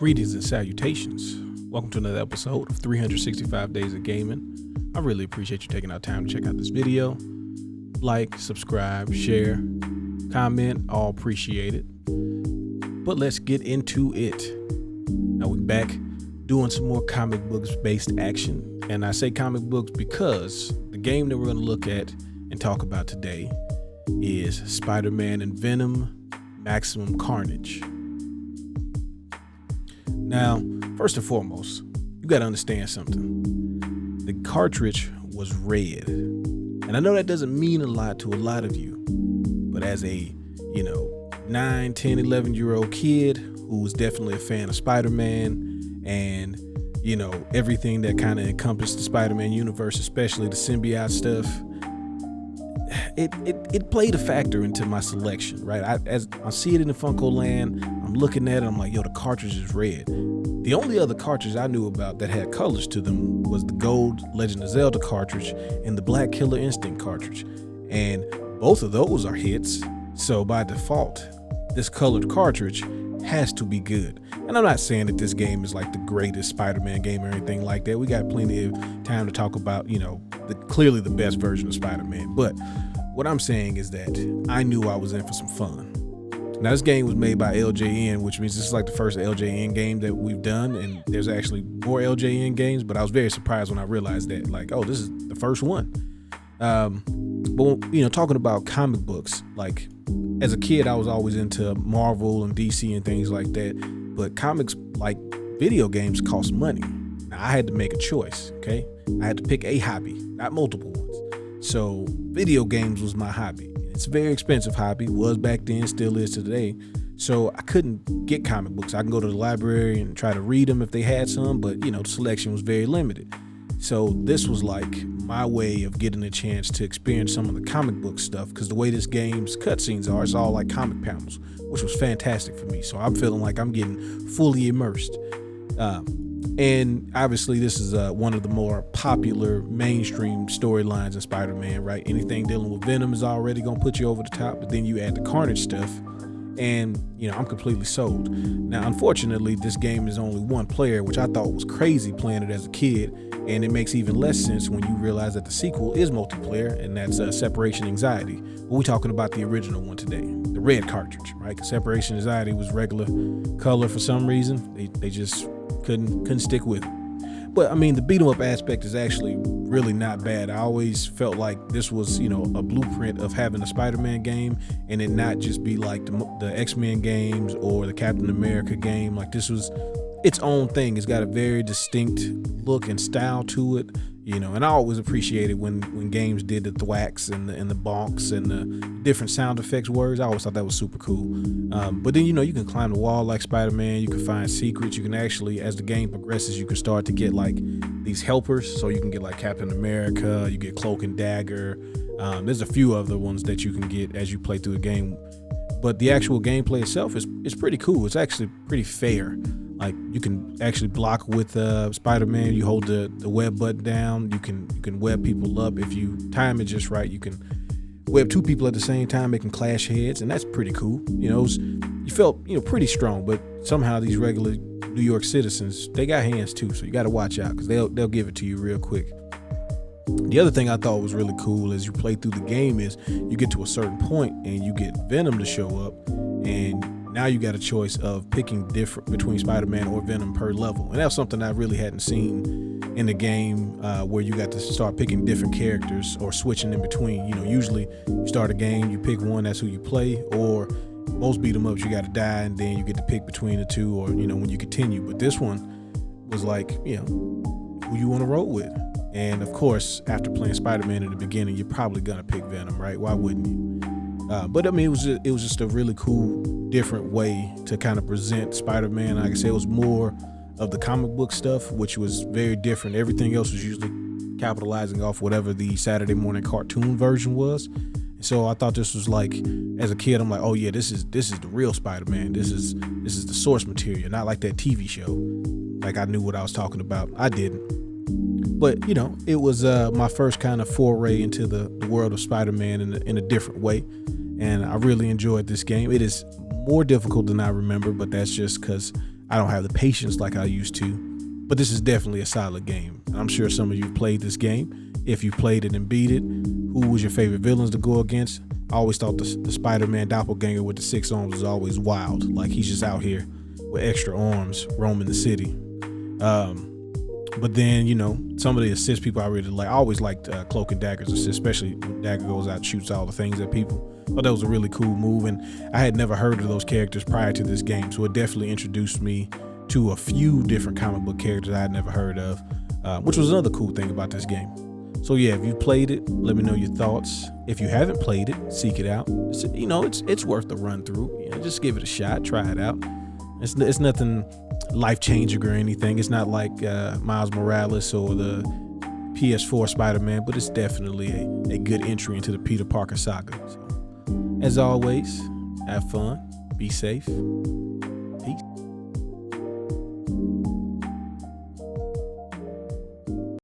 Greetings and salutations. Welcome to another episode of 365 Days of Gaming. I really appreciate you taking our time to check out this video. Like, subscribe, share, comment, all appreciated. But let's get into it. Now we're back doing some more comic books based action. And I say comic books because the game that we're going to look at and talk about today is Spider-Man and Venom Maximum Carnage. Now, first and foremost, you got to understand something. The cartridge was red. And I know that doesn't mean a lot to a lot of you, but as a, 9, 10, 11-year-old kid who was definitely a fan of Spider-Man and, everything that kind of encompassed the Spider-Man universe, especially the symbiote stuff, it played a factor into my selection, right? As I see it in the Funko land, I'm looking at it, I'm like, yo, the cartridge is red. The only other cartridge I knew about that had colors to them was the gold Legend of Zelda cartridge and the black Killer Instinct cartridge. And both of those are hits. So by default, this colored cartridge has to be good. And I'm not saying that this game is like the greatest Spider-Man game or anything like that. We got plenty of time to talk about, clearly the best version of Spider-Man. But what I'm saying is that I knew I was in for some fun. Now, this game was made by LJN, which means this is like the first LJN game that we've done, and there's actually more LJN games, but I was very surprised when I realized that, this is the first one. But, talking about comic books, like, as a kid, I was always into Marvel and DC and things like that, but comics, like video games, cost money. Now, I had to make a choice, okay? I had to pick a hobby, not multiple ones. So, video games was my hobby. It's a very expensive hobby, was back then, still is today. So I couldn't get comic books. I can go to the library and try to read them if they had some, but the selection was very limited. So this was like my way of getting a chance to experience some of the comic book stuff, because the way this game's cutscenes are, it's all like comic panels, which was fantastic for me. So I'm feeling like I'm getting fully immersed. And obviously this is one of the more popular mainstream storylines in Spider-Man, right? Anything dealing with Venom is already going to put you over the top, but then you add the Carnage stuff and, I'm completely sold. Now, unfortunately, this game is only one player, which I thought was crazy playing it as a kid. And it makes even less sense when you realize that the sequel is multiplayer, and that's Separation Anxiety. But we're talking about the original one today, the red cartridge, right? Because Separation Anxiety was regular color for some reason. They just couldn't stick with it. But I mean, the beat 'em up aspect is actually really not bad. I always felt like this was, a blueprint of having a Spider-Man game, and it not just be like the X-Men games or the Captain America game. Like, this was its own thing. It's got a very distinct look and style to it, and I always appreciated when games did the thwacks and the bonks and the different sound effects words. I always thought that was super cool. But then, you can climb the wall like Spider-Man. You can find secrets. You can actually, as the game progresses, you can start to get like these helpers. So you can get like Captain America, you get Cloak and Dagger. There's a few other ones that you can get as you play through the game. But the actual gameplay itself is pretty cool. It's actually pretty fair. Like, you can actually block with Spider-Man. You hold the web button down. You can web people up. If you time it just right, you can web two people at the same time. They can clash heads, and that's pretty cool. You felt pretty strong. But somehow these regular New York citizens, they got hands too. So you got to watch out, because they'll give it to you real quick. The other thing I thought was really cool as you play through the game is you get to a certain point and you get Venom to show up, and now you got a choice of picking different between Spider-Man or Venom per level. And that's something I really hadn't seen in the game, where you got to start picking different characters or switching in between. Usually you start a game, you pick one, that's who you play, or most beat 'em ups, you got to die and then you get to pick between the two, or, when you continue. But this one was like, who you want to roll with. And of course, after playing Spider-Man in the beginning, you're probably going to pick Venom, right? Why wouldn't you? But I mean, it was just a really cool, different way to kind of present Spider-Man. Like I said, it was more of the comic book stuff, which was very different. Everything else was usually capitalizing off whatever the Saturday morning cartoon version was. And so I thought this was like, as a kid, I'm like, oh yeah, this is the real Spider-Man. This is the source material, not like that TV show. Like, I knew what I was talking about. I didn't. But, it was my first kind of foray into the world of Spider-Man in a different way. And I really enjoyed this game. It is more difficult than I remember, but that's just because I don't have the patience like I used to, but this is definitely a solid game. I'm sure some of you played this game. If you played it and beat it, who was your favorite villains to go against? I always thought the Spider-Man doppelganger with the 6 arms was always wild. Like he's just out here with extra arms roaming the city. But then, you know, some of the assist people I really like. I always liked Cloak and Dagger's assist, especially when Dagger goes out and shoots all the things at people. Thought that was a really cool move, and I had never heard of those characters prior to this game, so it definitely introduced me to a few different comic book characters I had never heard of, which was another cool thing about this game. So yeah, if you played it, let me know your thoughts. If you haven't played it, seek it out. It's worth the run through. You know, just give it a shot, try it out. It's nothing life-changing or anything. It's not like Miles Morales or the PS4 Spider-Man, but it's definitely a good entry into the Peter Parker saga. So, as always, have fun, be safe,